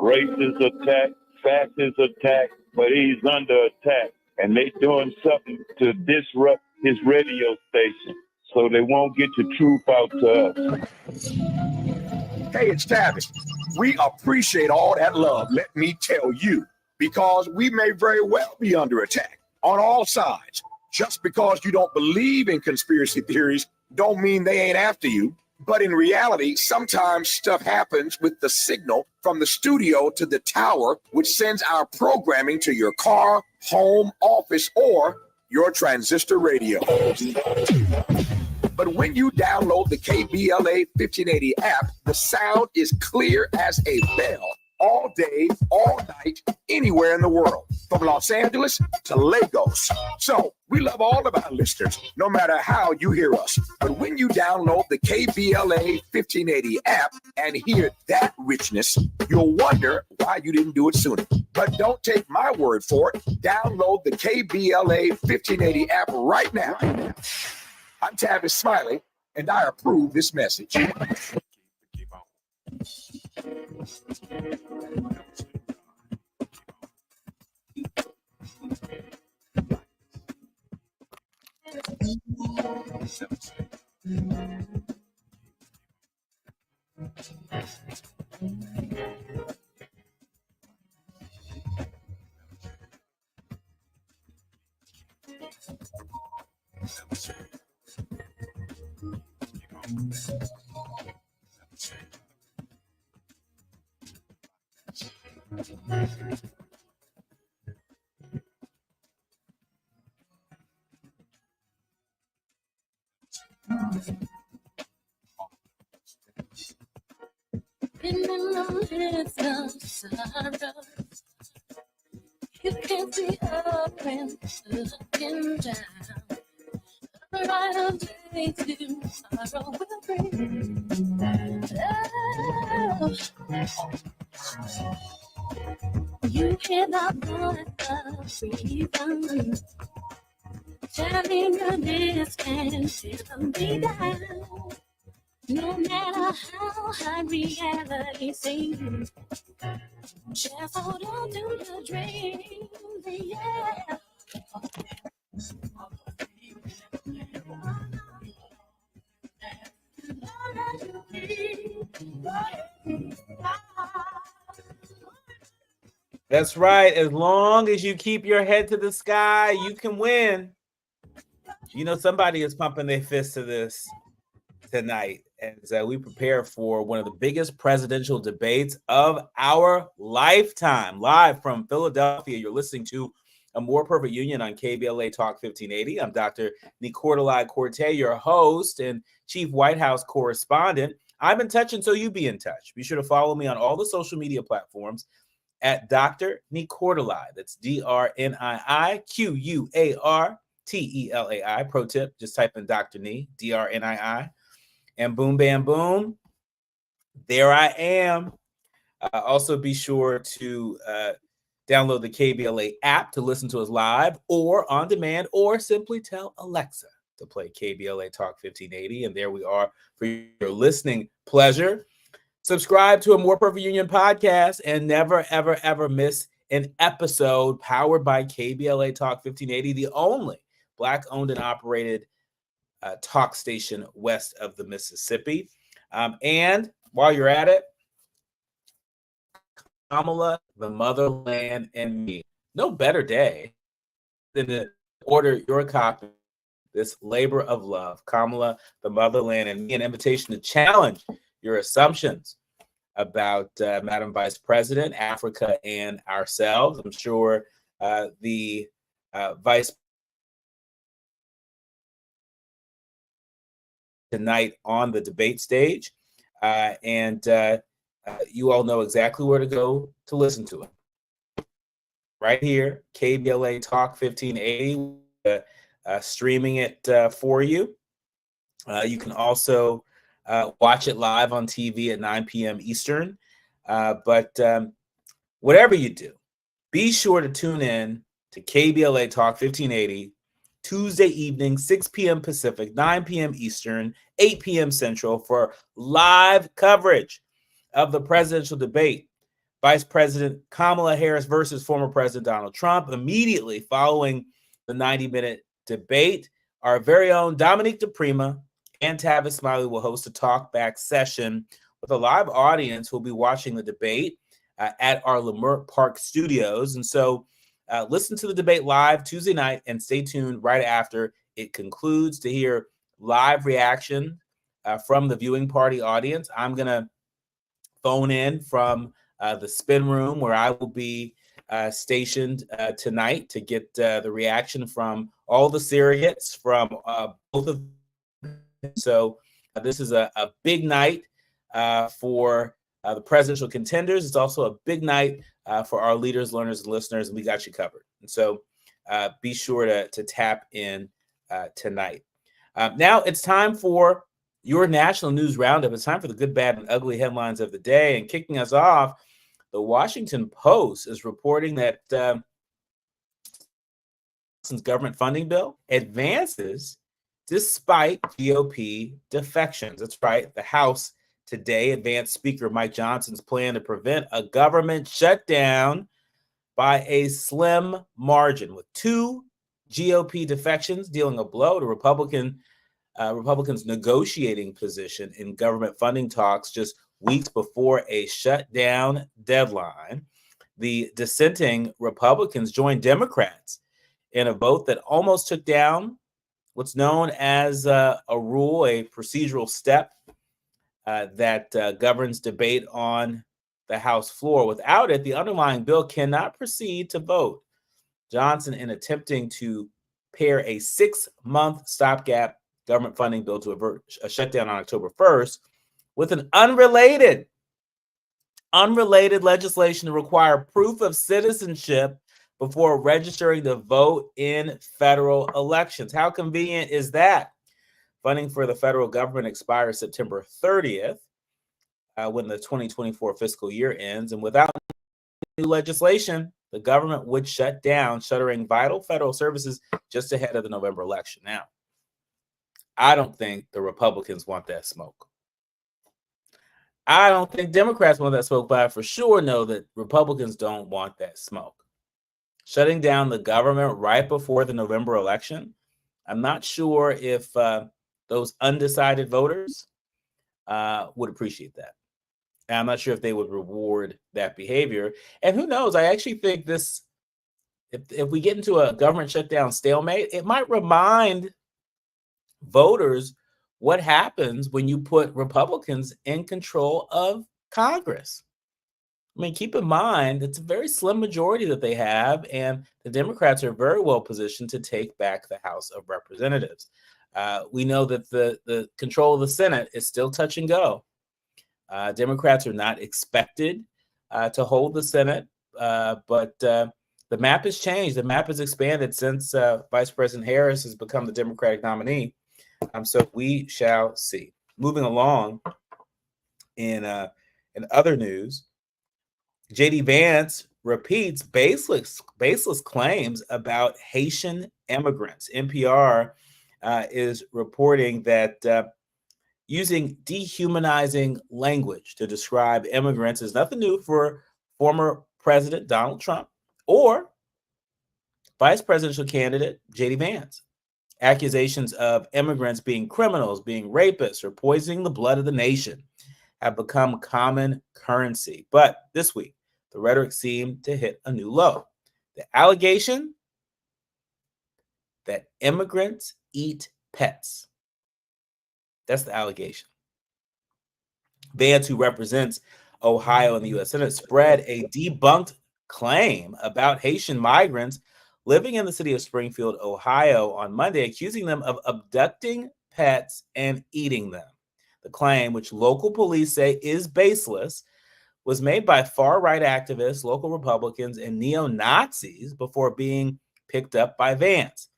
Race is attacked, fact is attacked, but he's under attack. And they doing something to disrupt his radio station so they won't get the truth out to us. Hey, it's Tabby. We appreciate all that love, let me tell you, because we may very well be under attack on all sides. Just because you don't believe in conspiracy theories don't mean they ain't after you. But in reality, sometimes stuff happens with the signal from the studio to the tower, which sends our programming to your car, home, office, or your transistor radio. But when you download the KBLA 1580 app, the sound is clear as a bell. All day, all night, anywhere in the world, from Los Angeles to Lagos. So we love all of our listeners, no matter how you hear us. But when you download the KBLA 1580 app and hear that richness, you'll wonder why you didn't do it sooner. But don't take my word for it. Download the KBLA 1580 app right now. I'm Tavis Smiley, and I approve this message. In the midst of sorrow, you can see up and looking down. The right of day tomorrow will bring. Oh, you hear the voice of freedom, telling you this can't tear me down. No matter how hard reality seems, just hold on to the dream, yeah. That's right. As long as you keep your head to the sky, you can win. You know, somebody is pumping their fist to this tonight as we prepare for one of the biggest presidential debates of our lifetime. Live from Philadelphia, you're listening to A More Perfect Union on KBLA Talk 1580. I'm Dr. Nii-Quartelai Quartey, your host and chief White House correspondent. I'm in touch, and so you be in touch. Be sure to follow me on all the social media platforms at Dr. Nii-Quartelai. That's DrNiiQuartelai. Pro tip, just type in Dr. Nee, DrNii. And boom, bam, boom. There I am. Also, be sure to download the KBLA app to listen to us live or on demand, or simply tell Alexa to play KBLA Talk 1580. And there we are for your listening pleasure. Subscribe to A More Perfect Union podcast and never, ever, ever miss an episode powered by KBLA Talk 1580, the only Black-owned and operated talk station west of the Mississippi. And while you're at it, Kamala, the Motherland, and Me. No better day than to order your copy of this labor of love, Kamala, the Motherland, and Me, an invitation to challenge your assumptions about Madam Vice President, Africa, and ourselves. I'm sure the Vice tonight on the debate stage, and you all know exactly where to go to listen to it. Right here, KBLA Talk 1580, streaming it for you. You can also watch it live on TV at 9 p.m. Eastern. But whatever you do, be sure to tune in to KBLA Talk 1580 Tuesday evening, 6 p.m. Pacific, 9 p.m. Eastern, 8 p.m. Central for live coverage of the presidential debate Vice President Kamala Harris versus former President Donald Trump. Immediately following the 90-minute debate, our very own Dominique DePrima and Tavis Smiley will host a talk-back session with a live audience who will be watching the debate at our Leimert Park studios. And so listen to the debate live Tuesday night and stay tuned right after it concludes to hear live reaction from the viewing party audience. I'm going to phone in from the spin room where I will be stationed tonight to get the reaction from all the surrogates from both of them. So this is a big night for the presidential contenders. It's also a big night for our leaders, learners, and listeners, and we got you covered. And so be sure to tap in tonight. Now it's time for your national news roundup. It's time for the good, bad, and ugly headlines of the day. And kicking us off, the Washington Post is reporting that government funding bill advances despite GOP defections. That's right. The House today advanced Speaker Mike Johnson's plan to prevent a government shutdown by a slim margin, with 2 GOP defections dealing a blow to Republicans' negotiating position in government funding talks just weeks before a shutdown deadline. The dissenting Republicans joined Democrats in a vote that almost took down what's known as a rule, a procedural step that governs debate on the House floor. Without it, the underlying bill cannot proceed to vote. Johnson, in attempting to pair a 6-month stopgap government funding bill to avert a shutdown on October 1st with an unrelated legislation to require proof of citizenship before registering to vote in federal elections. How convenient is that? Funding for the federal government expires September 30th when the 2024 fiscal year ends. And without new legislation, the government would shut down, shuttering vital federal services just ahead of the November election. Now, I don't think the Republicans want that smoke. I don't think Democrats want that smoke, but I for sure know that Republicans don't want that smoke. Shutting down the government right before the November election, I'm not sure if those undecided voters would appreciate that. And I'm not sure if they would reward that behavior. And who knows? I actually think this, if we get into a government shutdown stalemate, it might remind voters what happens when you put Republicans in control of Congress. I mean, keep in mind, it's a very slim majority that they have, and the Democrats are very well positioned to take back the House of Representatives. We know that the control of the Senate is still touch and go. Democrats are not expected to hold the Senate, but the map has changed. The map has expanded since Vice President Harris has become the Democratic nominee. So we shall see. Moving along in other news, J.D. Vance repeats baseless claims about Haitian immigrants. NPR is reporting that using dehumanizing language to describe immigrants is nothing new for former President Donald Trump or vice presidential candidate J.D. Vance. Accusations of immigrants being criminals, being rapists, or poisoning the blood of the nation have become common currency. But this week, the rhetoric seemed to hit a new low. The allegation that immigrants eat pets. That's the allegation. Vance, who represents Ohio in the U.S. Senate, spread a debunked claim about Haitian migrants living in the city of Springfield, Ohio on Monday, accusing them of abducting pets and eating them. The claim, which local police say is baseless, was made by far-right activists, local Republicans, and neo-Nazis before being picked up by Vance.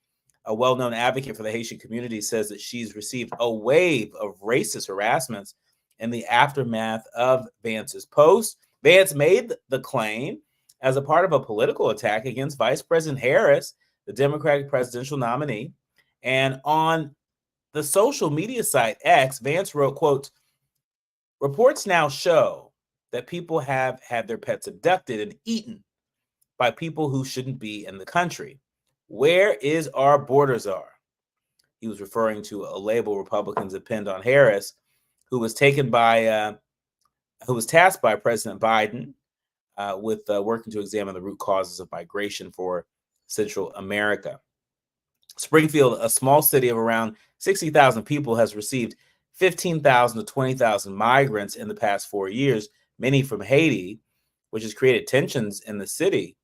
A well-known advocate for the Haitian community says that she's received a wave of racist harassments in the aftermath of Vance's post. Vance made the claim as a part of a political attack against Vice President Harris, the Democratic presidential nominee. And on the social media site X, Vance wrote, quote, "Reports now show that people have had their pets abducted and eaten by people who shouldn't be in the country. Where is our border czar? He was referring to a label Republicans have pinned on Harris, who was tasked by President Biden with working to examine the root causes of migration for Central America. Springfield, a small city of around 60,000 people, has received 15,000 to 20,000 migrants in the past 4 years, many from Haiti, which has created tensions in the city.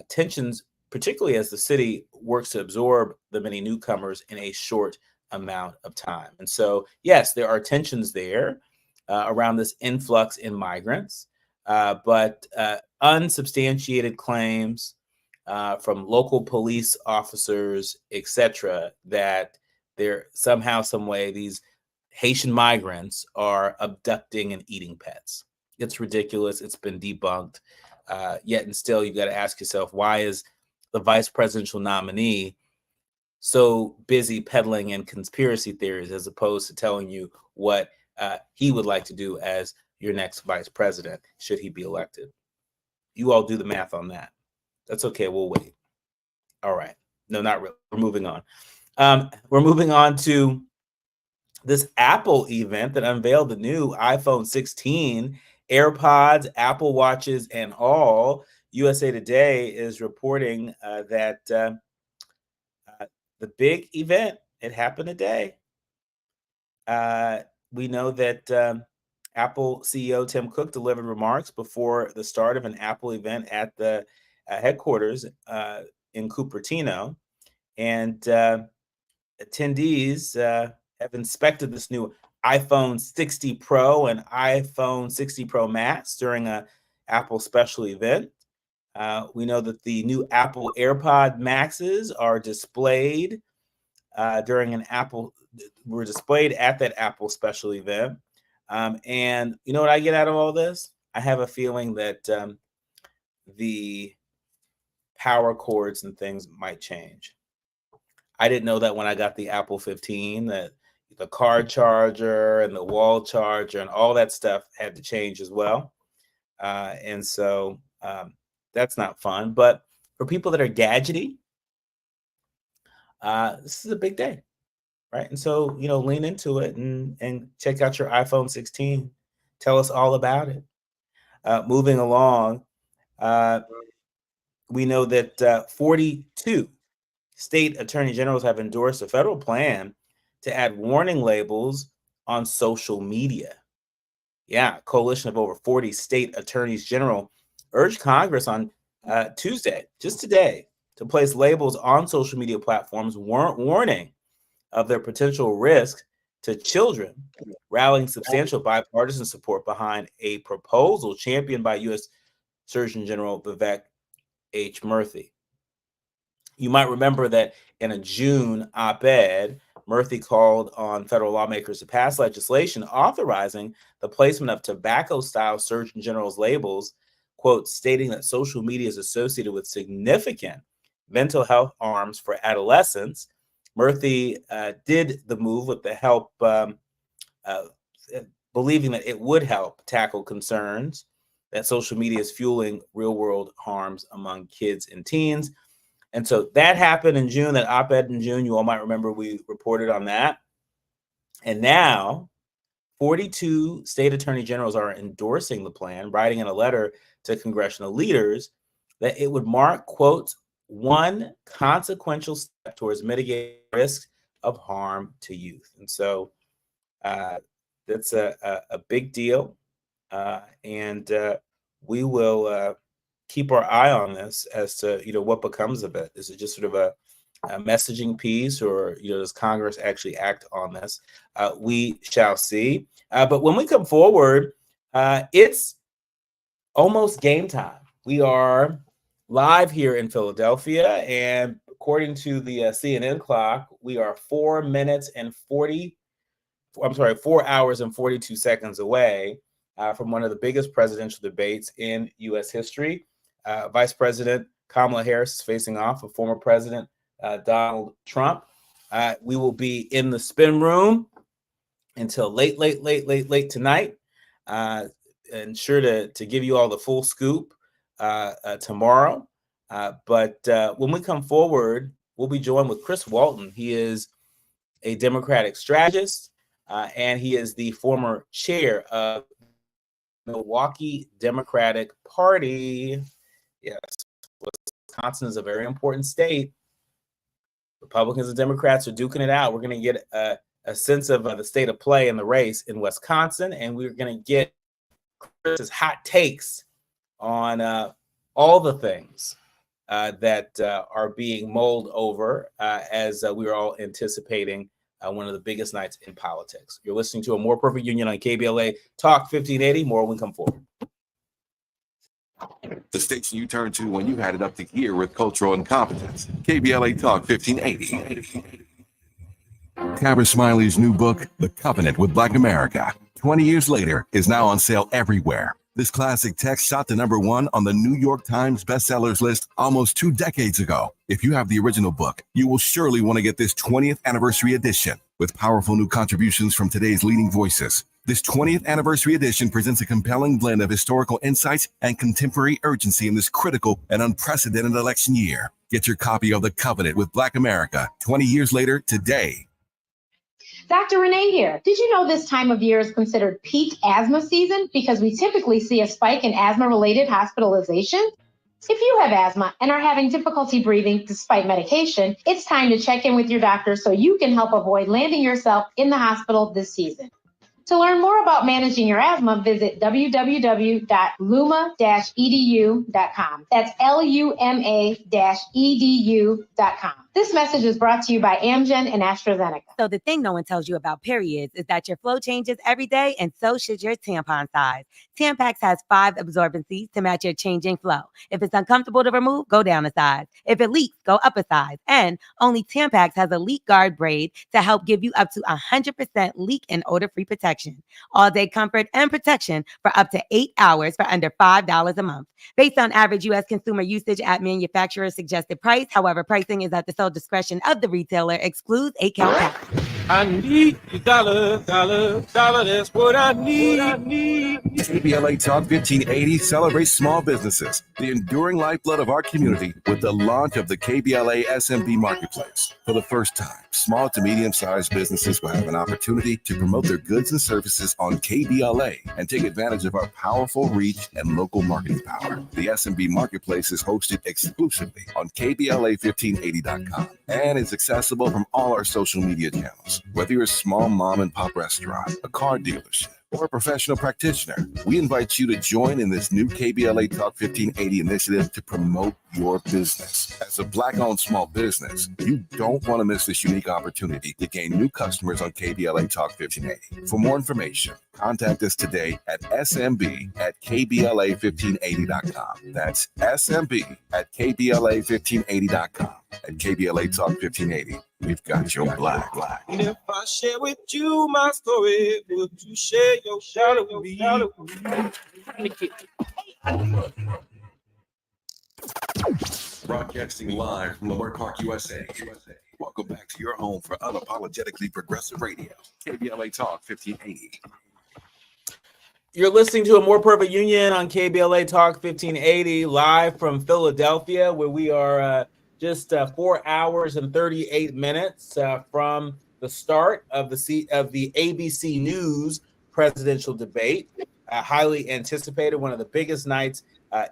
Tensions, particularly as the city works to absorb the many newcomers in a short amount of time. And so, yes, there are tensions there around this influx in migrants, but unsubstantiated claims from local police officers, etc., that there somehow, some way, these Haitian migrants are abducting and eating pets. It's ridiculous. It's been debunked. Yet and still, you've got to ask yourself, why is the vice presidential nominee so busy peddling in conspiracy theories as opposed to telling you what he would like to do as your next vice president, should he be elected? You all do the math on that. That's okay. We'll wait. All right. No, not really. We're moving on. We're moving on to this Apple event that unveiled the new iPhone 16, AirPods, Apple Watches, and all. USA Today is reporting that the big event, it happened today. We know that Apple CEO Tim Cook delivered remarks before the start of an Apple event at the headquarters in Cupertino, and attendees have inspected this new iPhone 60 Pro and iPhone 60 Pro Max during a Apple special event. We know that the new Apple AirPod Maxes are displayed were displayed at that Apple special event. And you know what I get out of all this? I have a feeling that the power cords and things might change. I didn't know that when I got the Apple 15, that the car charger and the wall charger and all that stuff had to change as well. And so that's not fun. But for people that are gadgety, this is a big day, right? And so, lean into it and check out your iPhone 16. Tell us all about it. Moving along, we know that 42 state attorney generals have endorsed a federal plan to add warning labels on social media. Yeah, a coalition of over 40 state attorneys general urged Congress on Tuesday, just today, to place labels on social media platforms warning of their potential risk to children, rallying substantial bipartisan support behind a proposal championed by U.S. Surgeon General Vivek H. Murthy. You might remember that in a June op-ed, Murthy called on federal lawmakers to pass legislation authorizing the placement of tobacco-style Surgeon General's labels, quote, stating that social media is associated with significant mental health harms for adolescents. Murthy did the move with the help, believing that it would help tackle concerns that social media is fueling real-world harms among kids and teens. And so that happened in June, that op-ed in June. You all might remember we reported on that. And now 42 state attorney generals are endorsing the plan, writing in a letter to congressional leaders that it would mark, quote, one consequential step towards mitigating risk of harm to youth. And so that's a big deal. And we will keep our eye on this as to, what becomes of it. Is it just sort of a messaging piece, or, does Congress actually act on this? We shall see. But when we come forward, it's almost game time. We are live here in Philadelphia, and according to the CNN clock, we are 4 hours and 42 seconds away from one of the biggest presidential debates in U.S. history. Vice President Kamala Harris is facing off with former President Donald Trump. We will be in the spin room until late tonight. ensure to give you all the full scoop tomorrow. But when we come forward, we'll be joined with Chris Walton. He is a Democratic strategist, and he is the former chair of Milwaukee Democratic Party. Yes, Wisconsin is a very important state. Republicans and Democrats are duking it out. We're going to get a sense of the state of play in the race in Wisconsin, and we're going to get Chris's hot takes on all the things that are being mulled over as we are all anticipating one of the biggest nights in politics. You're listening to A More Perfect Union on KBLA Talk 1580. More when we come forward. The station you turn to when you had it up to gear with cultural incompetence. KBLA Talk 1580. Cabra Smiley's new book, The Covenant with Black America, 20 years later, is now on sale everywhere. This classic text shot to #1 on the New York Times bestsellers list almost 2 decades ago. If you have the original book, you will surely want to get this 20th anniversary edition with powerful new contributions from today's leading voices. This 20th anniversary edition presents a compelling blend of historical insights and contemporary urgency in this critical and unprecedented election year. Get your copy of The Covenant with Black America 20 years later today. Dr. Renee here. Did you know this time of year is considered peak asthma season because we typically see a spike in asthma-related hospitalizations? If you have asthma and are having difficulty breathing despite medication, it's time to check in with your doctor so you can help avoid landing yourself in the hospital this season. To learn more about managing your asthma, visit www.luma-edu.com. That's LUMA-edu.com. This message is brought to you by Amgen and AstraZeneca. So the thing no one tells you about periods is that your flow changes every day, and so should your tampon size. Tampax has 5 absorbencies to match your changing flow. If it's uncomfortable to remove, go down a size. If it leaks, go up a size. And only Tampax has a leak guard braid to help give you up to 100% leak and odor-free protection. All-day comfort and protection for up to 8 hours for under $5 a month. Based on average U.S. consumer usage at manufacturer's suggested price, however, pricing is at the sole discretion of the retailer, excludes 8-count packs. I need a dollar, that's what I need. KBLA Talk 1580 celebrates small businesses, the enduring lifeblood of our community, with the launch of the KBLA SMB Marketplace. For the first time, small to medium-sized businesses will have an opportunity to promote their goods and services on KBLA and take advantage of our powerful reach and local marketing power. The SMB Marketplace is hosted exclusively on KBLA1580.com and is accessible from all our social media channels. Whether you're a small mom and pop restaurant, a car dealership, or a professional practitioner, we invite you to join in this new KBLA Talk 1580 initiative to promote your business. As a Black-owned small business, you don't want to miss this unique opportunity to gain new customers on KBLA Talk 1580. For more information, contact us today at smb@kbla1580.com. That's smb@kbla1580.com. At KBLA Talk 1580, we've got your black. And if I share with you my story, would you share your shadow with me? Broadcasting live from Leimert Park, USA. Welcome back to your home for unapologetically progressive radio, KBLA Talk 1580. You're listening to A More Perfect Union on KBLA Talk 1580, live from Philadelphia, where we are just 4 hours and 38 minutes from the start of the ABC News presidential debate. Highly anticipated, one of the biggest nights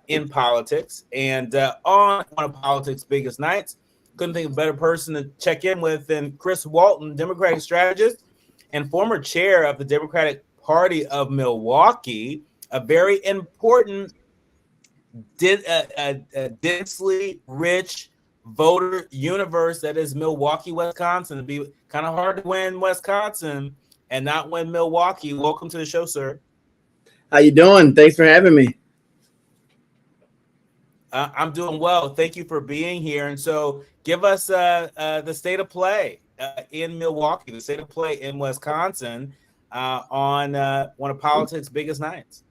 in politics. And on one of politics' biggest nights, couldn't think of a better person to check in with than Chris Walton, Democratic strategist and former chair of the Democratic Party of Milwaukee, a very important, densely rich voter universe that is Milwaukee, Wisconsin. It'd be kind of hard to win Wisconsin and not win Milwaukee. Welcome to the show, sir. How you doing? Thanks for having me. I'm doing well. Thank you for being here. And so give us the state of play in Milwaukee, the state of play in Wisconsin on one of politics' biggest nights.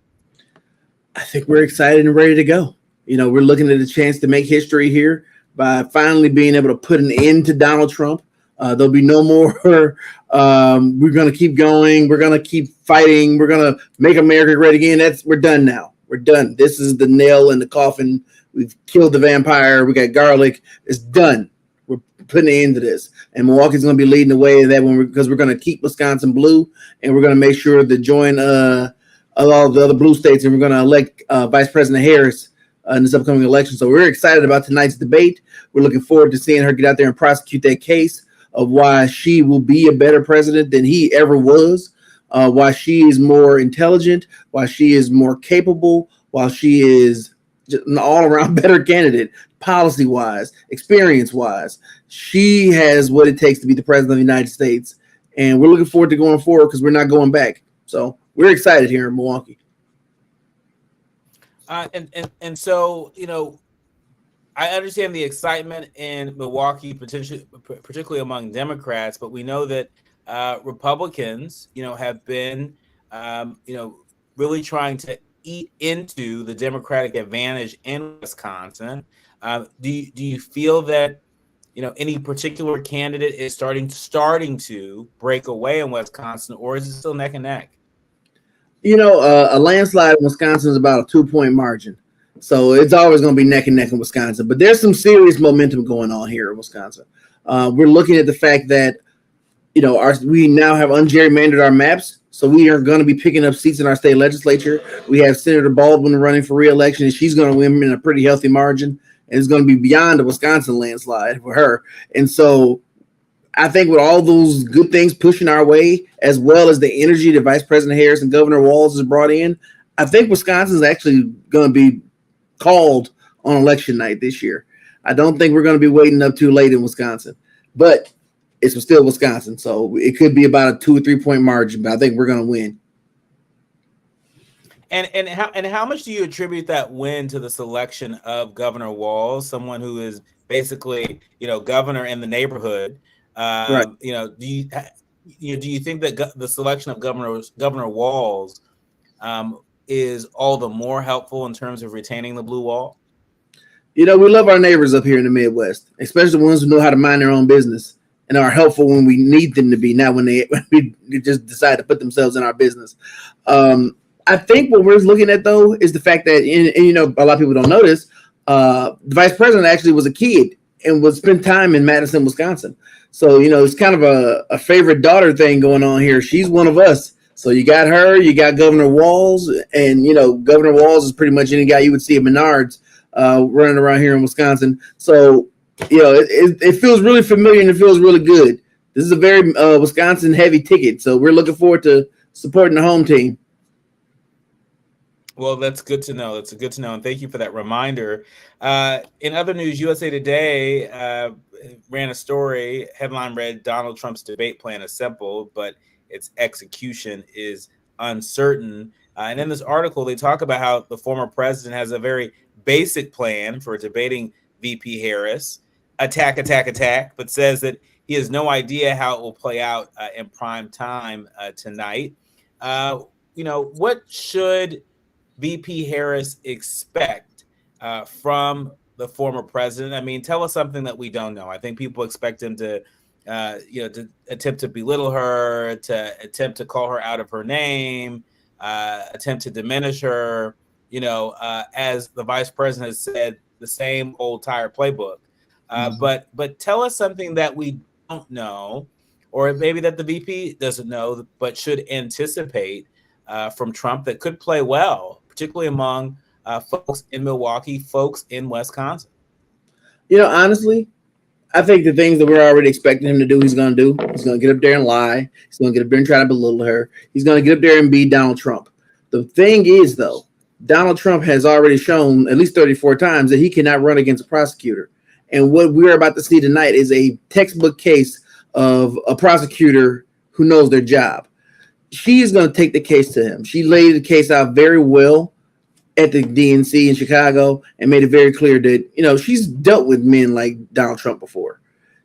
I think we're excited and ready to go. You know, we're looking at a chance to make history here by finally being able to put an end to Donald Trump, There'll be no more. We're going to keep going. We're going to keep fighting. We're going to make America great again. We're done now. We're done. This is the nail in the coffin. We've killed the vampire. We got garlic. It's done. We're putting an end to this. And Milwaukee's going to be leading the way in that one because we're going to keep Wisconsin blue, and we're going to make sure to join all the other blue states, and we're going to elect Vice President Harris in this upcoming election. So we're excited about tonight's debate. We're looking forward to seeing her get out there and prosecute that case of why she will be a better president than he ever was, why she is more intelligent, why she is more capable, why she is just an all-around better candidate, policy-wise, experience-wise. She has what it takes to be the president of the United States, and we're looking forward to going forward because we're not going back. So we're excited here in Milwaukee. And so, I understand the excitement in Milwaukee, particularly among Democrats, but we know that Republicans, have been, really trying to eat into the Democratic advantage in Wisconsin. Do you feel that, any particular candidate is starting to break away in Wisconsin, or is it still neck and neck? A landslide in Wisconsin is about a 2-point margin. So it's always going to be neck and neck in Wisconsin. But there's some serious momentum going on here in Wisconsin. We're looking at the fact that, we now have ungerrymandered our maps. So we are going to be picking up seats in our state legislature. We have Senator Baldwin running for re-election, and she's going to win in a pretty healthy margin. And it's going to be beyond a Wisconsin landslide for her. And so I think with all those good things pushing our way, as well as the energy that Vice President Harris and Governor Walz has brought in, I think Wisconsin is actually going to be called on election night this year. I don't think we're going to be waiting up too late in Wisconsin, but it's still Wisconsin. So it could be about a 2 or 3 point margin, but I think we're going to win. And how much do you attribute that win to the selection of Governor Walz, someone who is basically, governor in the neighborhood? Right. Do you think that the selection of Governor Walz is all the more helpful in terms of retaining the blue wall? We love our neighbors up here in the Midwest, especially the ones who know how to mind their own business and are helpful when we need them to be, not when they just decide to put themselves in our business. I think what we're looking at, though, is the fact that, a lot of people don't notice, the vice president actually was a kid and would spend time in Madison, Wisconsin. So, it's kind of a favorite daughter thing going on here. She's one of us. So you got her, you got Governor Walz, and, Governor Walz is pretty much any guy you would see at Menards running around here in Wisconsin. So, it feels really familiar and it feels really good. This is a very Wisconsin heavy ticket. So we're looking forward to supporting the home team. Well, that's good to know. That's good to know. And thank you for that reminder. In other news, USA Today ran a story. Headline read, Donald Trump's debate plan is simple, but its execution is uncertain. And in this article, they talk about how the former president has a very basic plan for debating VP Harris. Attack, but says that he has no idea how it will play out in prime time tonight. What should VP Harris expect from the former president? I mean, tell us something that we don't know. I think people expect him to, to attempt to belittle her, to attempt to call her out of her name, attempt to diminish her, as the vice president has said, the same old tired playbook. But tell us something that we don't know, or maybe that the VP doesn't know, but should anticipate from Trump that could play well, particularly among folks in Milwaukee, folks in Wisconsin. Honestly, I think the things that we're already expecting him to do, he's going to do. He's going to get up there and lie. He's going to get up there and try to belittle her. He's going to get up there and be Donald Trump. The thing is, though, Donald Trump has already shown at least 34 times that he cannot run against a prosecutor. And what we're about to see tonight is a textbook case of a prosecutor who knows their job. She's going to take the case to him. She laid the case out very well at the DNC in Chicago and made it very clear that, she's dealt with men like Donald Trump before.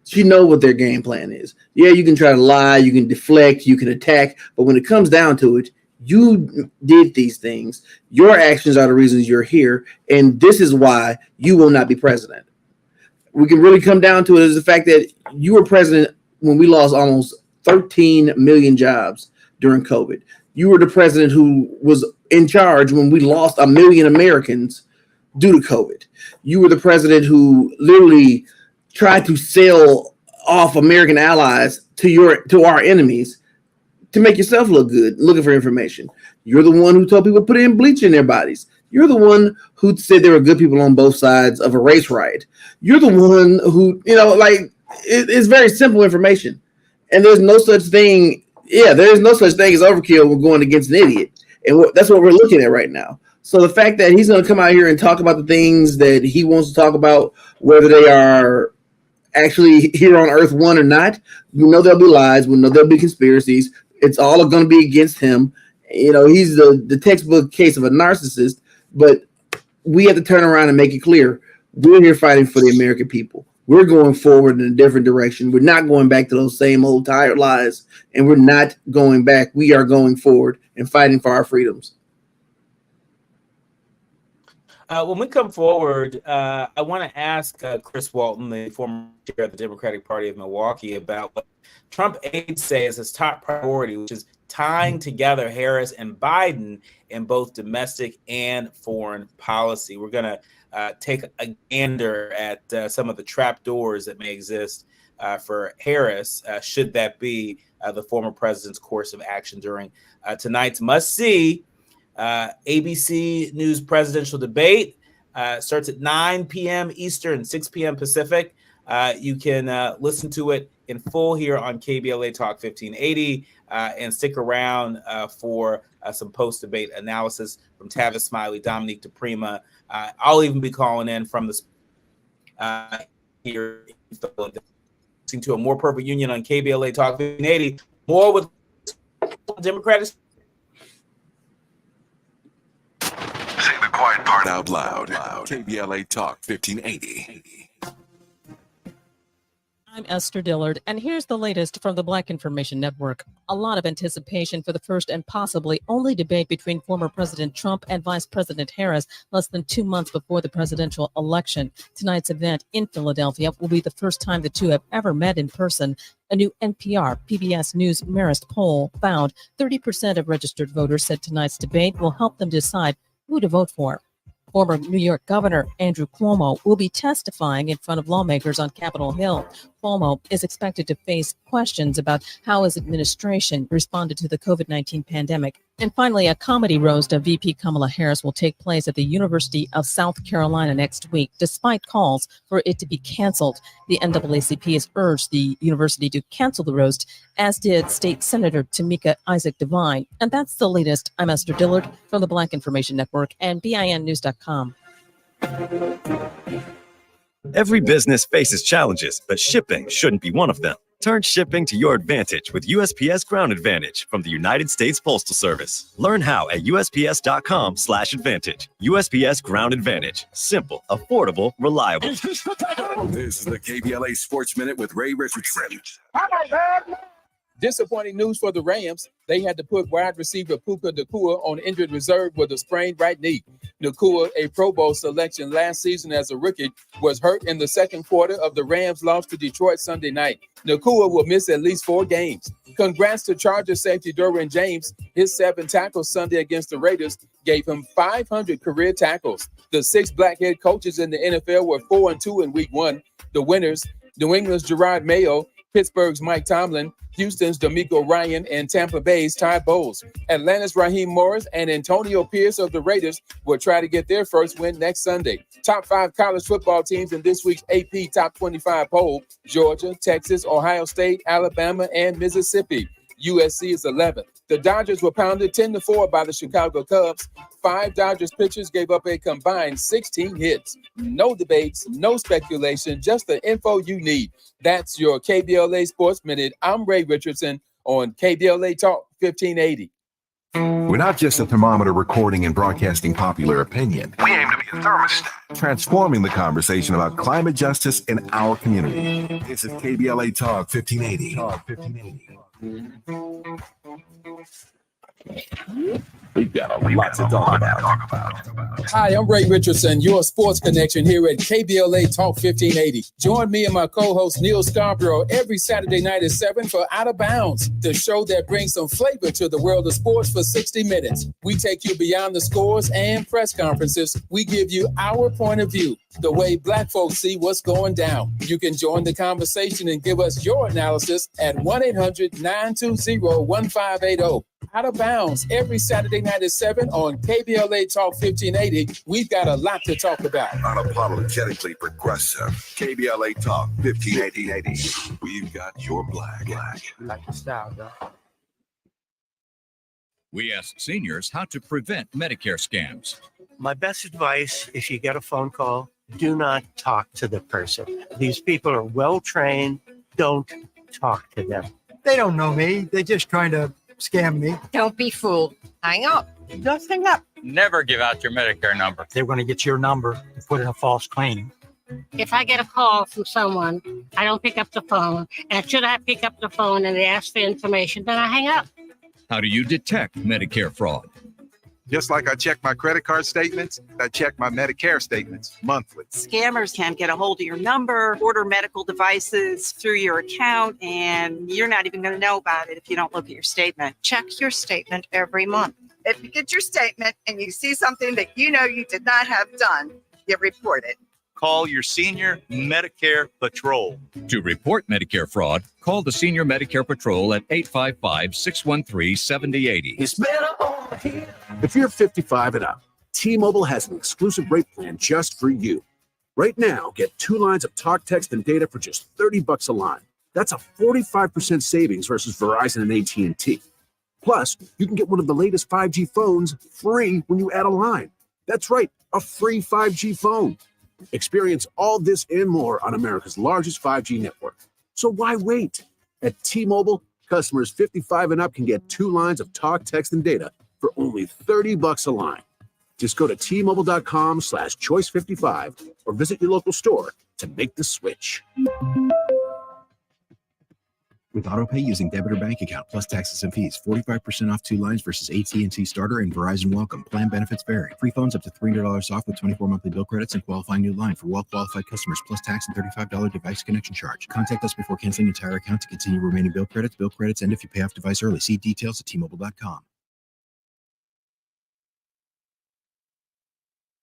She knows what their game plan is. Yeah, you can try to lie, you can deflect, you can attack, but when it comes down to it, you did these things. Your actions are the reasons you're here, and this is why you will not be president. We can really come down to it is the fact that you were president when we lost almost 13 million jobs during COVID. You were the president who was in charge when we lost 1 million Americans due to COVID. You were the president who literally tried to sell off American allies to our enemies to make yourself look good, looking for information. You're the one who told people to put in bleach in their bodies. You're the one who said there were good people on both sides of a race riot. You're the one who, it's very simple information. And there's no such thing. Yeah, there is no such thing as overkill when going against an idiot. And that's what we're looking at right now. So the fact that he's going to come out here and talk about the things that he wants to talk about, whether they are actually here on Earth One or not, we know there'll be lies. We know there'll be conspiracies. It's all going to be against him. He's the textbook case of a narcissist, but we have to turn around and make it clear. We're here fighting for the American people. We're going forward in a different direction. We're not going back to those same old tired lies, and we're not going back. We are going forward and fighting for our freedoms. When we come forward, I want to ask Chris Walton, the former chair of the Democratic Party of Milwaukee, about what Trump aides say is his top priority, which is tying together Harris and Biden in both domestic and foreign policy. We're going to take a gander at some of the trapdoors that may exist for Harris, should that be the former president's course of action during tonight's must-see ABC News presidential debate. Starts at 9 p.m. Eastern, 6 p.m. Pacific. You can listen to it in full here on KBLA Talk 1580 and stick around for some post-debate analysis from Tavis Smiley, Dominique DePrima. I'll even be calling in from the here in Philadelphia. Listening to A More Perfect Union on KBLA Talk 1580. More with Democratic. Say the quiet part out loud. KBLA Talk 1580. I'm Esther Dillard, and here's the latest from the Black Information Network. A lot of anticipation for the first and possibly only debate between former President Trump and Vice President Harris less than 2 months before the presidential election. Tonight's event in Philadelphia will be the first time the two have ever met in person. A new NPR PBS News Marist poll found 30% of registered voters said tonight's debate will help them decide who to vote for. Former New York Governor Andrew Cuomo will be testifying in front of lawmakers on Capitol Hill. Cuomo is expected to face questions about how his administration responded to the COVID-19 pandemic. And finally, a comedy roast of VP Kamala Harris will take place at the University of South Carolina next week, despite calls for it to be canceled. The NAACP has urged the university to cancel the roast, as did State Senator Tamika Isaac Devine. And that's the latest. I'm Esther Dillard from the Black Information Network and BINnews.com. Every business faces challenges, but shipping shouldn't be one of them. Turn shipping to your advantage with USPS Ground Advantage from the United States Postal Service. Learn how at USPS.com/advantage. USPS Ground Advantage. Simple, affordable, reliable. This is the KBLA Sports Minute with Ray Richardson. Disappointing news for the Rams. They had to put wide receiver Puka Nacua on injured reserve with a sprained right knee. Nacua, a Pro Bowl selection last season as a rookie, was hurt in the second quarter of the Rams' loss to Detroit Sunday night. Nacua will miss at least 4 games. Congrats to Chargers safety Derwin James. His 7 tackles Sunday against the Raiders gave him 500 career tackles. The 6 black head coaches in the NFL were 4-2 in week 1. The winners, New England's Gerard Mayo, Pittsburgh's Mike Tomlin, Houston's D'Amico Ryan, and Tampa Bay's Todd Bowles. Atlanta's Raheem Morris and Antonio Pierce of the Raiders will try to get their first win next Sunday. Top 5 college football teams in this week's AP Top 25 poll: Georgia, Texas, Ohio State, Alabama, and Mississippi. USC is 11th. The Dodgers were pounded 10-4 by the Chicago Cubs. 5 Dodgers pitchers gave up a combined 16 hits. No debates, no speculation, just the info you need. That's your KBLA Sports Minute. I'm Ray Richardson on KBLA Talk 1580. We're not just a thermometer recording and broadcasting popular opinion. We aim to be a thermostat, transforming the conversation about climate justice in our community. This is KBLA Talk 1580. We've got a lot to talk about. Hi, I'm Ray Richardson, your sports connection here at KBLA Talk 1580. Join me and my co-host Neil Scarborough every Saturday night at 7 for Out of Bounds, the show that brings some flavor to the world of sports for 60 minutes. We take you beyond the scores and press conferences. We give you our point of view, the way Black folks see what's going down. You can join the conversation and give us your analysis at 1-800-920-1580. Out of Bounds every Saturday night at 7 on KBLA Talk 1580. We've got a lot to talk about. Unapologetically progressive. KBLA Talk 1580. We've got your black. You like the style, though. We ask seniors how to prevent Medicare scams. My best advice, if you get a phone call, do not talk to the person. These people are well trained. Don't talk to them. They don't know me. They're just trying to scam me. Don't be fooled. Hang up. Just hang up. Never give out your Medicare number. They're going to get your number and put in a false claim. If I get a call from someone, I don't pick up the phone. And should I pick up the phone and they ask for information, then I hang up. How do you detect Medicare fraud? Just like I check my credit card statements, I check my Medicare statements monthly. Scammers can get a hold of your number, order medical devices through your account, and you're not even going to know about it if you don't look at your statement. Check your statement every month. If you get your statement and you see something that you know you did not have done, you report it. Call your senior Medicare Patrol. To report Medicare fraud, call the Senior Medicare Patrol at 855-613-7080. It's better over here. If you're 55 and up, T-Mobile has an exclusive rate plan just for you. Right now, get 2 lines of talk, text, and data for just $30 a line. That's a 45% savings versus Verizon and AT&T. Plus, you can get one of the latest 5G phones free when you add a line. That's right, a free 5G phone. Experience all this and more on America's largest 5G network. So why wait? At T-Mobile, customers 55 and up can get 2 lines of talk, text, and data for only $30 a line. Just go to T-Mobile.com/choice55 or visit your local store to make the switch. With AutoPay using debit or bank account plus taxes and fees, 45% off 2 lines versus AT&T Starter and Verizon Welcome. Plan benefits vary. Free phones up to $300 off with 24 monthly bill credits and qualifying new line for well-qualified customers plus tax and $35 device connection charge. Contact us before canceling entire account to continue remaining bill credits. Bill credits end if you pay off device early. See details at T-Mobile.com.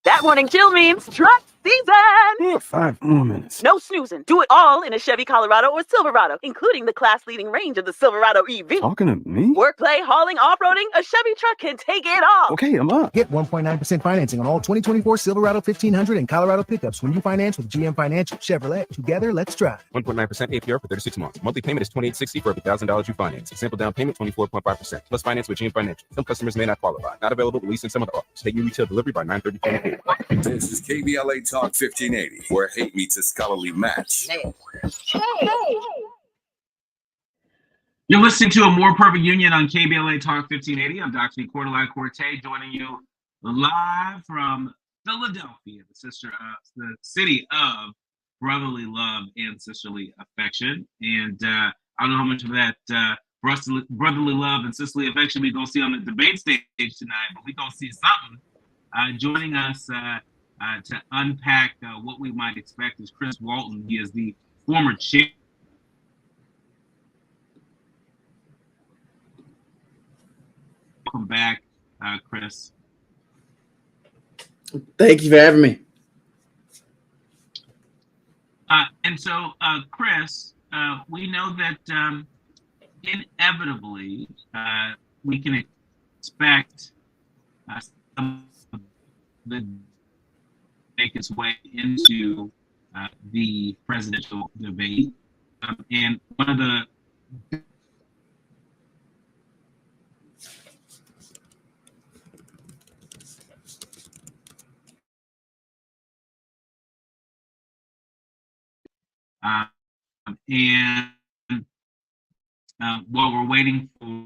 That morning chill means truck season. 5 more minutes. No snoozing. Do it all in a Chevy Colorado or Silverado, including the class-leading range of the Silverado EV. Talking to me? Work, play, hauling, off-roading, a Chevy truck can take it all. Okay, I'm up. Get 1.9% financing on all 2024 Silverado 1500 and Colorado pickups when you finance with GM Financial Chevrolet. Together, let's drive. 1.9% APR for 36 months. Monthly payment is $2,860 for every $1,000 you finance. Sample down payment 24.5%. Plus finance with GM Financial. Some customers may not qualify. Not available, at least in some of the offers. Take your retail delivery by 9/30. This is KBLA Talk 1580, where hate meets a scholarly match. You're listening to A More Perfect Union on KBLA Talk 1580. I'm Dr. Nii-Quartelai Quartey, joining you live from Philadelphia, the city of brotherly love and sisterly affection. And I don't know how much of that brotherly love and sisterly affection we're going to see on the debate stage tonight, but we're going to see something. Joining us to unpack what we might expect is Chris Walton. He is the former chair. Welcome back, Chris. Thank you for having me. And so, Chris, we know that inevitably we can expect some of the make its way into the presidential debate. And one of the while we're waiting for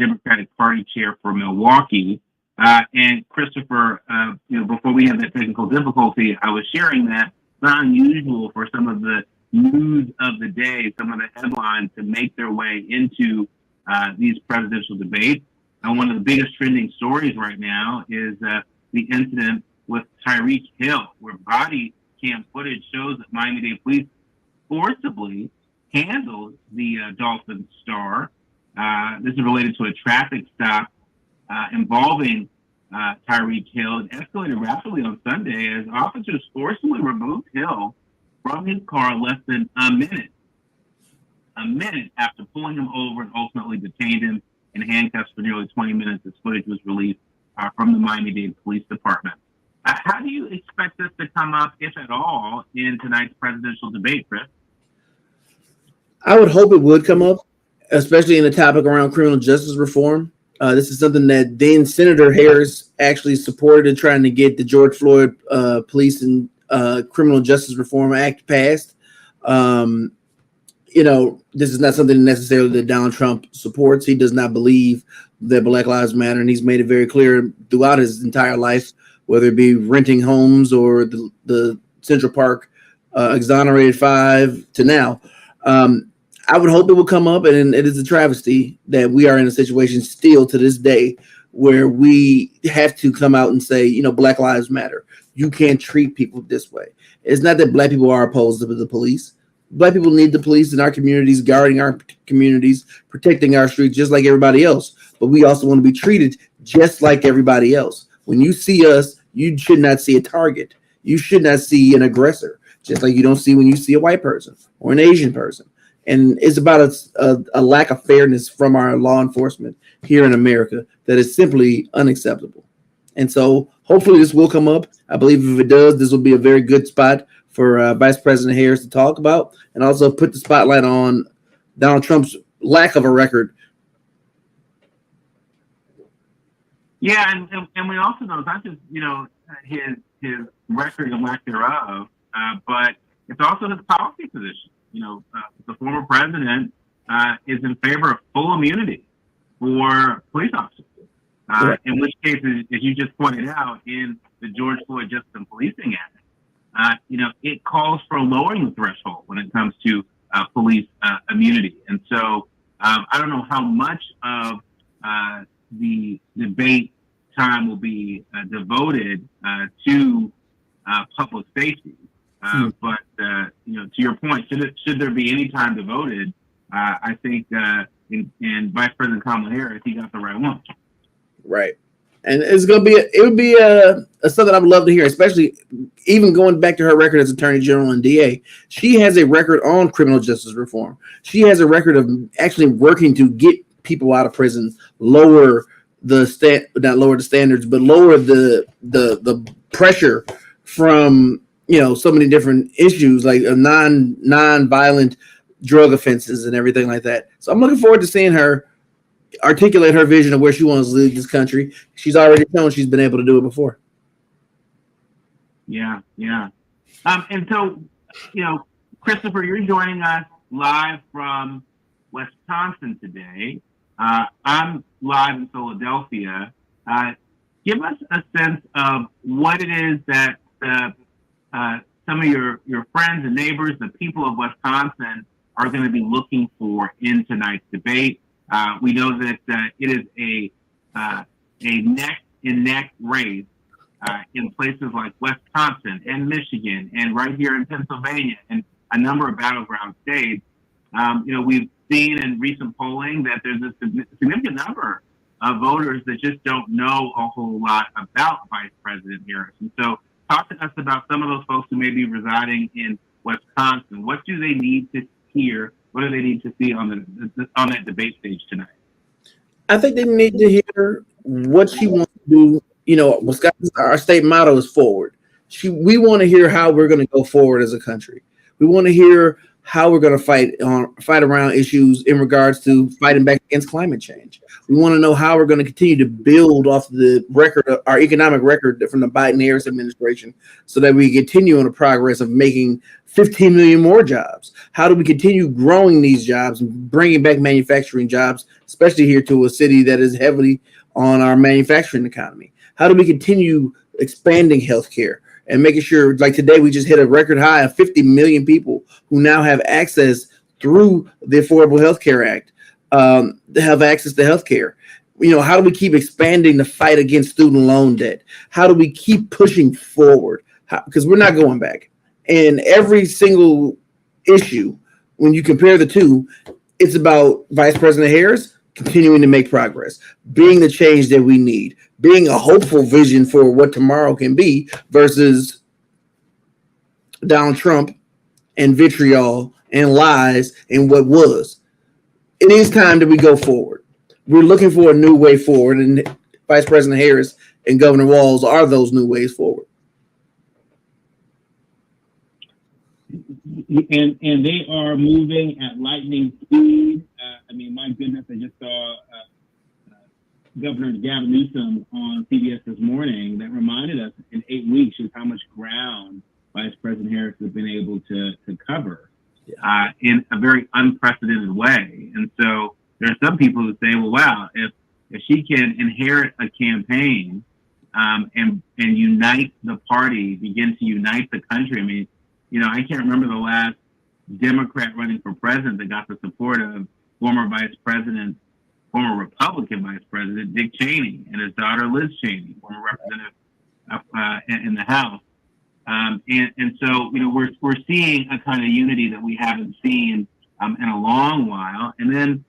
Democratic Party chair for Milwaukee. And Christopher, before we had that technical difficulty, I was sharing that it's not unusual for some of the news of the day, some of the headlines to make their way into these presidential debates. And one of the biggest trending stories right now is the incident with Tyreek Hill, where body cam footage shows that Miami-Dade police forcibly handled the Dolphins star. This is related to a traffic stop involving Tyreek Hill. It escalated rapidly on Sunday as officers forcibly removed Hill from his car less than a minute after pulling him over and ultimately detained him in handcuffs for nearly 20 minutes. This footage was released from the Miami-Dade Police Department. How do you expect this to come up, if at all, in tonight's presidential debate, Chris? I would hope it would come up, especially in the topic around criminal justice reform. This is something that then Senator Harris actually supported in trying to get the George Floyd Police and Criminal Justice Reform Act passed. This is not something necessarily that Donald Trump supports. He does not believe that Black Lives Matter, and he's made it very clear throughout his entire life, whether it be renting homes or the Central Park exonerated 5 to now. I would hope it will come up, and it is a travesty that we are in a situation still to this day where we have to come out and say, Black Lives Matter. You can't treat people this way. It's not that Black people are opposed to the police. Black people need the police in our communities, guarding our communities, protecting our streets, just like everybody else. But we also want to be treated just like everybody else. When you see us, you should not see a target. You should not see an aggressor, just like you don't see when you see a white person or an Asian person. And it's about a lack of fairness from our law enforcement here in America that is simply unacceptable. And so hopefully this will come up. I believe if it does, this will be a very good spot for Vice President Harris to talk about, and also put the spotlight on Donald Trump's lack of a record. Yeah, and we also know not just his record and lack thereof, but it's also his policy position. The former president is in favor of full immunity for police officers. In which case, as you just pointed out, in the George Floyd Justice and Policing Act, it calls for lowering the threshold when it comes to police immunity. And so I don't know how much of the debate time will be devoted to public safety. But to your point, should there be any time devoted, I think in Vice President Kamala Harris, he got the right one. Right. And it would be something I would love to hear, especially even going back to her record as Attorney General and DA. She has a record on criminal justice reform. She has a record of actually working to get people out of prison, lower the standards, but lower the pressure from so many different issues like non-violent drug offenses and everything like that. So I'm looking forward to seeing her articulate her vision of where she wants to lead this country. She's already shown she's been able to do it before. Yeah. And so, Christopher, you're joining us live from Wisconsin today. I'm live in Philadelphia. Give us a sense of what it is that some of your friends and neighbors, the people of Wisconsin, are going to be looking for in tonight's debate. We know that it is a neck-and-neck race in places like Wisconsin and Michigan and right here in Pennsylvania and a number of battleground states. We've seen in recent polling that there's a significant number of voters that just don't know a whole lot about Vice President Harris. And so talk to us about some of those folks who may be residing in Wisconsin. What do they need to hear? What do they need to see on that debate stage tonight? I think they need to hear what she wants to do. Wisconsin, our state motto is forward. We want to hear how we're going to go forward as a country. We want to hear how we're going to fight around issues in regards to fighting back against climate change. We want to know how we're going to continue to build off the record, our economic record from the Biden-Harris administration, so that we continue on the progress of making 15 million more jobs. How do we continue growing these jobs and bringing back manufacturing jobs, especially here to a city that is heavily on our manufacturing economy? How do we continue expanding healthcare and making sure, like today, we just hit a record high of 50 million people who now have access through the Affordable Health Care Act, have access to healthcare. How do we keep expanding the fight against student loan debt? How do we keep pushing forward? Because we're not going back. And every single issue, when you compare the two, it's about Vice President Harris continuing to make progress, being the change that we need, being a hopeful vision for what tomorrow can be, versus Donald Trump and vitriol and lies and what was. It is time that we go forward. We're looking for a new way forward, and Vice President Harris and Governor Walz are those new ways forward. And they are moving at lightning speed. My goodness, I just saw Governor Gavin Newsom on CBS this morning that reminded us in 8 weeks just how much ground Vice President Harris has been able to cover in a very unprecedented way. And so there are some people who say, well, wow, if she can inherit a campaign and unite the party, begin to unite the country. I can't remember the last Democrat running for president that got the support of former Republican Vice President Dick Cheney and his daughter Liz Cheney, former representative in the House. And so, we're seeing a kind of unity that we haven't seen in a long while. And then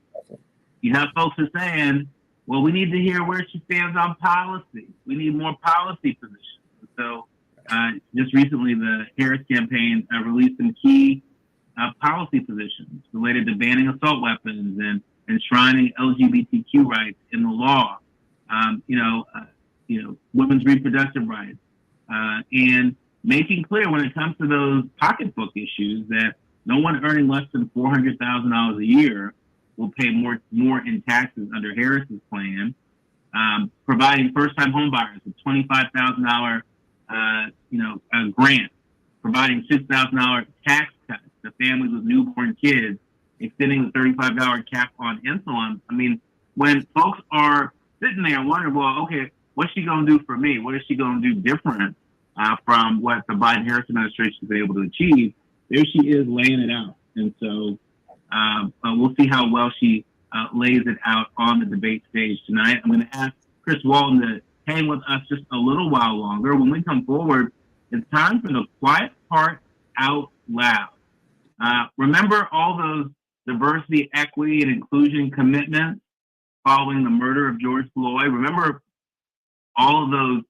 you have folks who are saying, well, we need to hear where she stands on policy. We need more policy positions. So just recently, the Harris campaign released some key policy positions related to banning assault weapons and enshrining LGBTQ rights in the law, women's reproductive rights, and making clear when it comes to those pocketbook issues that no one earning less than $400,000 a year will pay more in taxes under Harris's plan, providing first-time homebuyers with $25,000 a grant, providing $6,000 tax cuts to families with newborn kids, extending the $35 cap on insulin. When folks are sitting there and wondering, well, okay, what's she going to do for me? What is she going to do different from what the Biden-Harris administration has been able to achieve? There she is laying it out. And so we'll see how well she lays it out on the debate stage tonight. I'm going to ask Chris Walton to hang with us just a little while longer. When we come forward, it's time for the quiet part out loud. Remember all those diversity, equity, and inclusion commitments following the murder of George Floyd? Remember all of those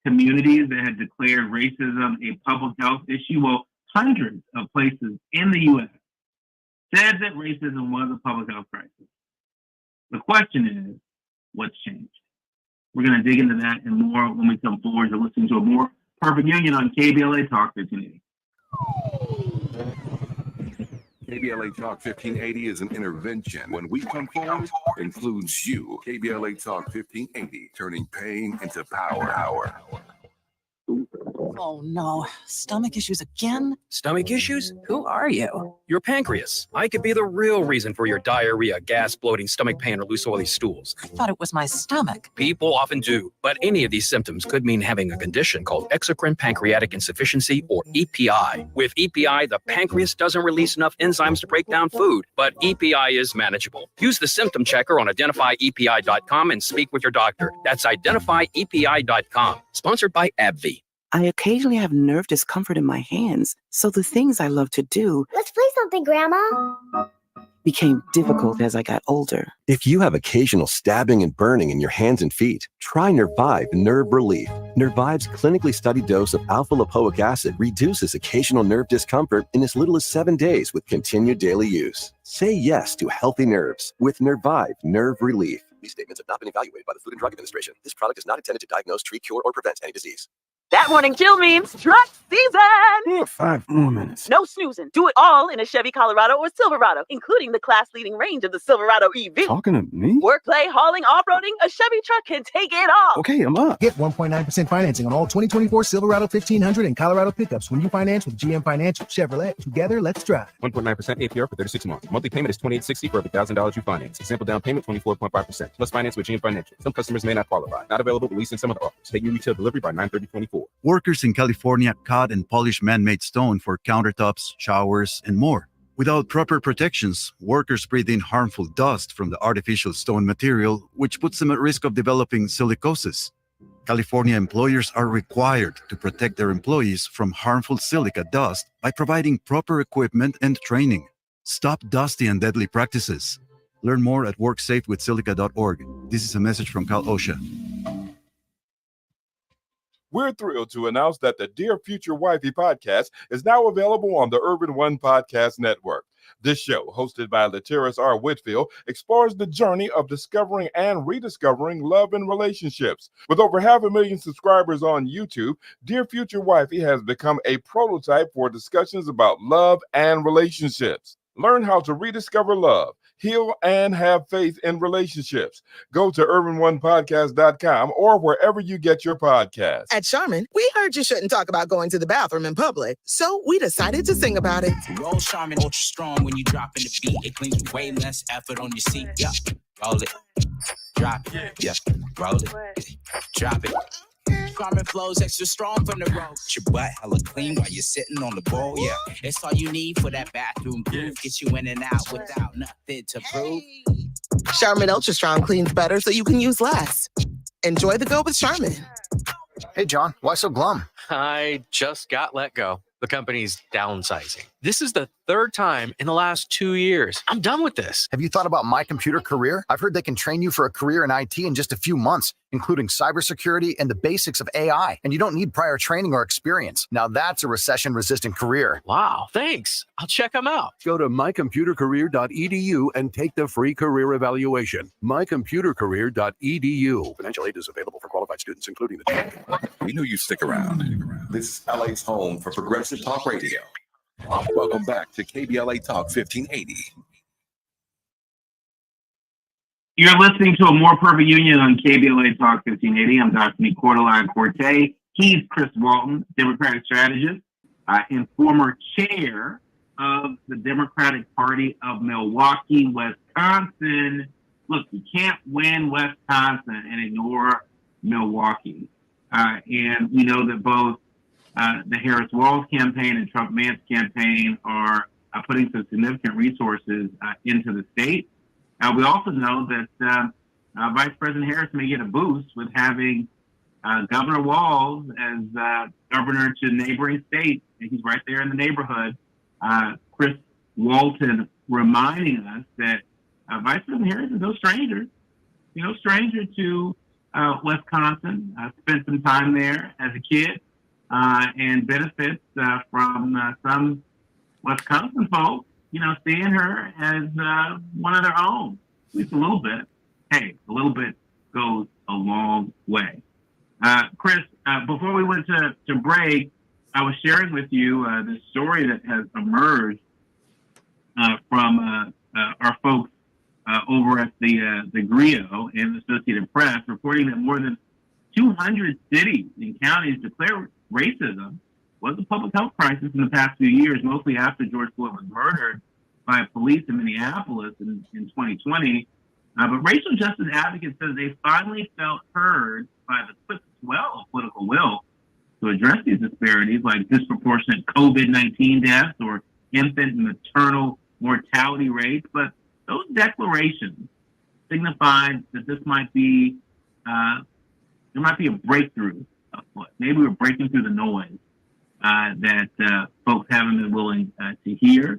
communities that had declared racism a public health issue? Well, hundreds of places in the U.S. said that racism was a public health crisis. The question is, what's changed? We're going to dig into that and more when we come forward to listen to a more perfect union on KBLA Talk 1580. KBLA Talk 1580 is an intervention. When we come forward, includes you. KBLA Talk 1580, turning pain into power. Oh no, stomach issues again? Stomach issues? Who are you? Your pancreas. I could be the real reason for your diarrhea, gas, bloating, stomach pain, or loose oily stools. I thought it was my stomach. People often do, but any of these symptoms could mean having a condition called exocrine pancreatic insufficiency, or EPI. With EPI, the pancreas doesn't release enough enzymes to break down food, but EPI is manageable. Use the symptom checker on identifyepi.com and speak with your doctor. That's identifyepi.com. Sponsored by AbbVie. I occasionally have nerve discomfort in my hands, so the things I love to do Let's play something, Grandma. became difficult as I got older. If you have occasional stabbing and burning in your hands and feet, try Nervive Nerve Relief. Nervive's clinically studied dose of alpha-lipoic acid reduces occasional nerve discomfort in as little as 7 days with continued daily use. Say yes to healthy nerves with Nervive Nerve Relief. These statements have not been evaluated by the Food and Drug Administration. This product is not intended to diagnose, treat, cure, or prevent any disease. That morning chill means truck season. 5 more minutes. No snoozing. Do it all in a Chevy Colorado or Silverado, including the class-leading range of the Silverado EV. Talking to me? Work, play, hauling, off-roading, a Chevy truck can take it all. Okay, I'm up. Get 1.9% financing on all 2024 Silverado 1500 and Colorado pickups when you finance with GM Financial. Chevrolet. Together, let's drive. 1.9% APR for 36 months. Monthly payment is $28.60 for every $1,000 you finance. Example down payment 24.5%. Plus finance with GM Financial. Some customers may not qualify. Not available with leasing some of the offers. Take new retail delivery by 9/30/24. Workers in California cut and polish man-made stone for countertops, showers, and more. Without proper protections, workers breathe in harmful dust from the artificial stone material, which puts them at risk of developing silicosis. California employers are required to protect their employees from harmful silica dust by providing proper equipment and training. Stop dusty and deadly practices. Learn more at worksafewithsilica.org. This is a message from Cal OSHA. We're thrilled to announce that the Dear Future Wifey podcast is now available on the Urban One Podcast Network. This show, hosted by Latiris R. Whitfield, explores the journey of discovering and rediscovering love and relationships. With over 500,000 subscribers on YouTube, Dear Future Wifey has become a prototype for discussions about love and relationships. Learn how to rediscover love, heal, and have faith in relationships. Go to urbanonepodcast.com or wherever you get your podcasts. At Charmin, we heard you shouldn't talk about going to the bathroom in public, so we decided to sing about it. Roll Charmin ultra strong when you drop in the beat. It cleans with way less effort on your seat. Yeah, roll it, drop it. Yeah, roll it, drop it. Charmin flows extra strong from the road. Your butt hella clean while you're sitting on the bowl. Yeah, it's all you need for that bathroom groove. Get you in and out without nothing to prove. Charmin Ultra Strong cleans better so you can use less. Enjoy the go with Charmin. Hey, John, why so glum? I just got let go. The company's downsizing. This is the third time in the last 2 years. I'm done with this. Have you thought about My Computer Career? I've heard they can train you for a career in IT in just a few months, including cybersecurity and the basics of AI. And you don't need prior training or experience. Now that's a recession-resistant career. Wow, thanks. I'll check them out. Go to mycomputercareer.edu and take the free career evaluation. mycomputercareer.edu. Financial aid is available for qualified students, including the... We knew you'd stick around. This is LA's home for progressive talk radio. Welcome back to KBLA Talk 1580. You're listening to a More Perfect Union on KBLA Talk 1580. I'm Dr. Nii-Quartelai Quartey. He's Chris Walton, Democratic strategist and former chair of the Democratic Party of Milwaukee, Wisconsin. Look, you can't win Wisconsin and ignore Milwaukee. And we know that both the Harris-Walz campaign and Trump-Mance campaign are putting some significant resources into the state. We also know that Vice President Harris may get a boost with having Governor Walz as governor to neighboring states. And he's right there in the neighborhood. Chris Walton reminding us that Vice President Harris is no stranger. He's no stranger to Wisconsin. Spent some time there as a kid. And benefits from some Wisconsin folks, seeing her as one of their own, at least a little bit. Hey, a little bit goes a long way. Chris, before we went to break, I was sharing with you the story that has emerged from our folks over at the GRIO and the Associated Press, reporting that more than 200 cities and counties declare racism was a public health crisis in the past few years, mostly after George Floyd was murdered by police in Minneapolis in 2020. But racial justice advocates said they finally felt heard by the quick swell of political will to address these disparities, like disproportionate COVID-19 deaths or infant and maternal mortality rates. But those declarations signified that this might be there might be a breakthrough. Maybe we're breaking through the noise that folks haven't been willing to hear.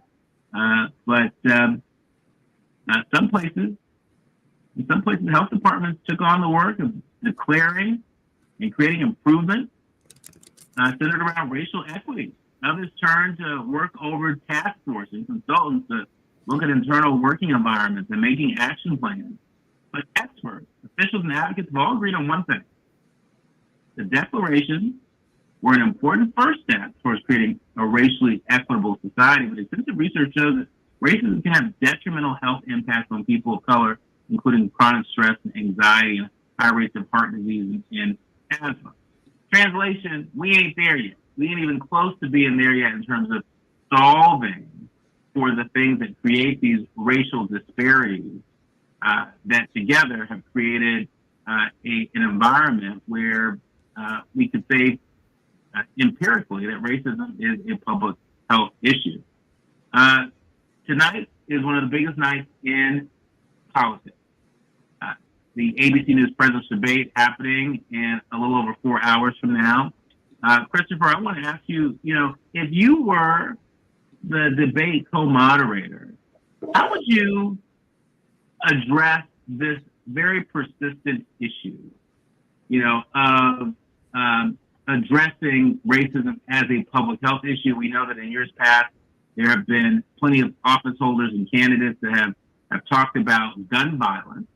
But some places, health departments took on the work of declaring and creating improvements centered around racial equity. Others turned to work over task forces and consultants to look at internal working environments and making action plans. But experts, officials, and advocates have all agreed on one thing. The declarations were an important first step towards creating a racially equitable society. But extensive research shows that racism can have detrimental health impacts on people of color, including chronic stress and anxiety and high rates of heart disease and asthma. Translation, we ain't there yet. We ain't even close to being there yet in terms of solving for the things that create these racial disparities that together have created an environment where we could say empirically that racism is a public health issue. Tonight is one of the biggest nights in politics. The ABC News President's Debate happening in a little over 4 hours from now. Christopher, I want to ask you, if you were the debate co-moderator, how would you address this very persistent issue, of addressing racism as a public health issue? We know that in years past, there have been plenty of office holders and candidates that have talked about gun violence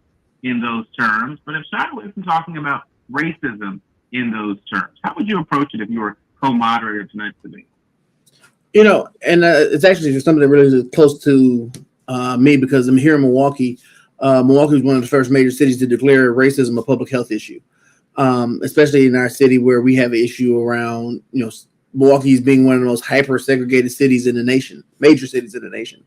in those terms, but have shied away from talking about racism in those terms. How would you approach it if you were co-moderator of tonight's debate? And it's actually something that really is close to me because I'm here in Milwaukee. Milwaukee was one of the first major cities to declare racism a public health issue, especially in our city where we have an issue around, Milwaukee's being one of the most hyper-segregated cities in the nation, major cities in the nation.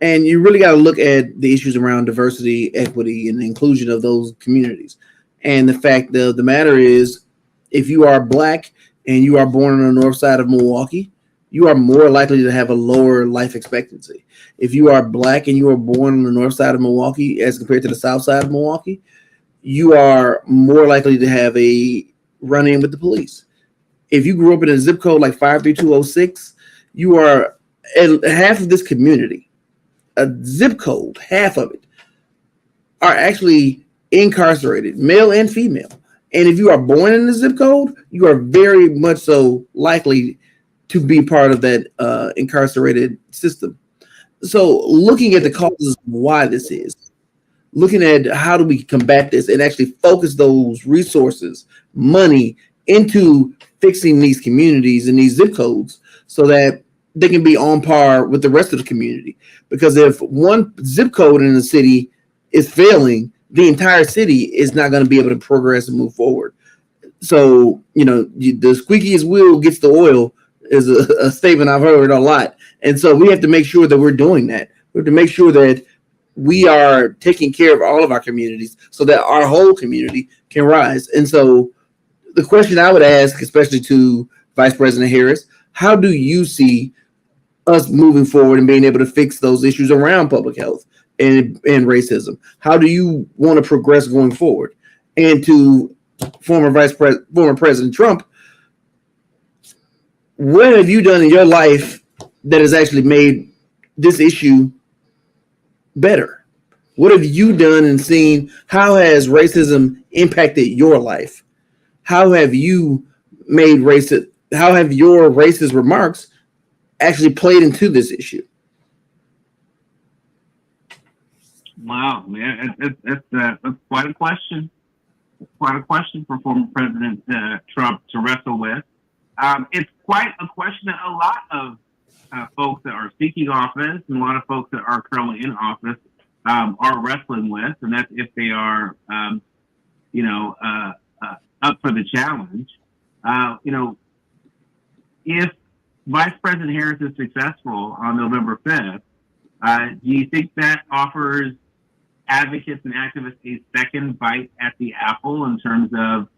And you really got to look at the issues around diversity, equity, and inclusion of those communities. And the fact of the matter is, if you are Black and you are born on the north side of Milwaukee, you are more likely to have a lower life expectancy. If you are Black and you are born on the north side of Milwaukee as compared to the south side of Milwaukee, you are more likely to have a run-in with the police. If you grew up in a zip code like 53206, you are half of this community. A zip code, half of it, are actually incarcerated, male and female. And if you are born in the zip code, you are very much so likely to be part of that incarcerated system. So looking at the causes of why this is, looking at how do we combat this and actually focus those resources, money into fixing these communities and these zip codes so that they can be on par with the rest of the community. Because if one zip code in the city is failing, the entire city is not going to be able to progress and move forward. So, the squeakiest wheel gets the oil is a statement I've heard a lot. And so we have to make sure that we're doing that. We have to make sure that we are taking care of all of our communities so that our whole community can rise. And so the question I would ask, especially to Vice President Harris, how do you see us moving forward and being able to fix those issues around public health and racism? How do you want to progress going forward? And to former President Trump, what have you done in your life that has actually made this issue better? What have you done and seen? How has racism impacted your life? How have you made how have your racist remarks actually played into this issue? Wow, man, that's quite a question. Quite a question for former President Trump to wrestle with. It's quite a question that a lot of folks that are seeking office and a lot of folks that are currently in office are wrestling with, and that's if they are, up for the challenge. If Vice President Harris is successful on November 5th, do you think that offers advocates and activists a second bite at the apple in terms of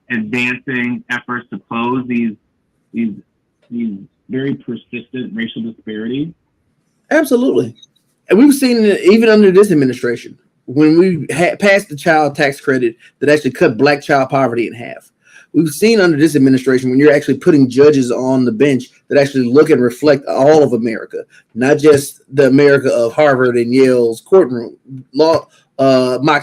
advancing efforts to close these very persistent racial disparities? Absolutely. And we've seen it even under this administration, when we passed the child tax credit that actually cut Black child poverty in half. We've seen under this administration when you're actually putting judges on the bench that actually look and reflect all of America, not just the America of Harvard and Yale's courtroom, mock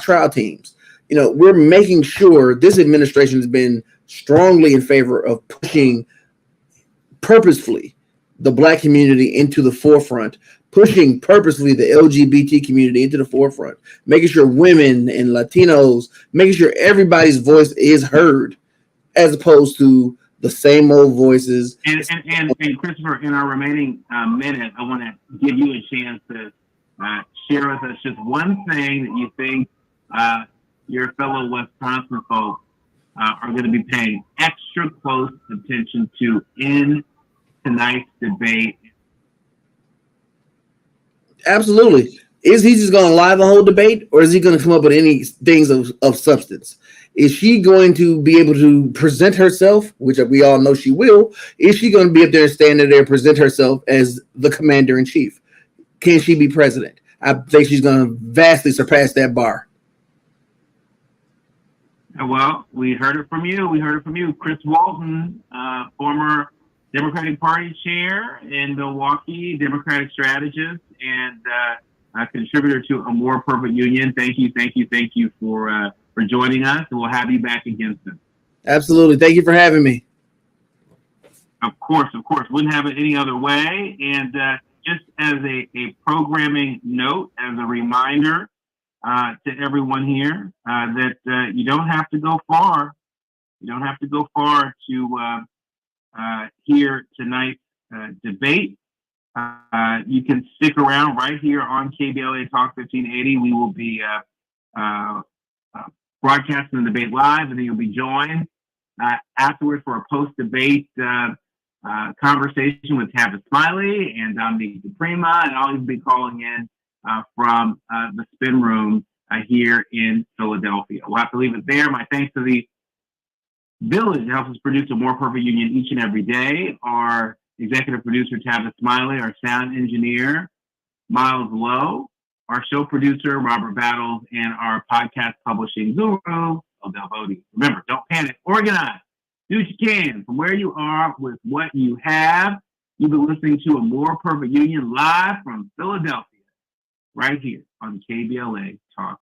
trial teams. We're making sure this administration has been strongly in favor of pushing purposefully the Black community into the forefront, pushing purposely the LGBT community into the forefront, making sure women and Latinos, making sure everybody's voice is heard, as opposed to the same old voices. And Christopher, in our remaining minute, I want to give you a chance to share with us just one thing that you think your fellow Wisconsin folks are going to be paying extra close attention to in tonight's debate. Absolutely. Is he just going to lie the whole debate, or is he going to come up with any things of substance? Is she going to be able to present herself, which we all know she will? Is she going to be up there and stand there and present herself as the commander in chief? Can she be president? I think she's going to vastly surpass that bar. Well, we heard it from you. Chris Walton, former Democratic Party chair in Milwaukee, Democratic strategist, and a contributor to A More Perfect Union. Thank you for joining us, and we'll have you back again soon. Absolutely. Thank you for having me. Of course. Wouldn't have it any other way. And just as a programming note, as a reminder to everyone here that you don't have to go far. You don't have to go far to hear tonight's debate. You can stick around right here on KBLA Talk 1580. We will be broadcasting the debate live, and then you'll be joined afterwards for a post-debate conversation with Tavis Smiley and Dominique DePrima, and I'll even be calling in from the spin room here in Philadelphia. We'll have to leave it there. My thanks to the Village that helps us produce A More Perfect Union each and every day. Our executive producer, Tavis Smiley, our sound engineer, Miles Lowe, our show producer, Robert Battles, and our podcast publishing guru, Odell Bodie. Remember, don't panic, organize, do what you can from where you are with what you have. You've been listening to A More Perfect Union live from Philadelphia, right here on KBLA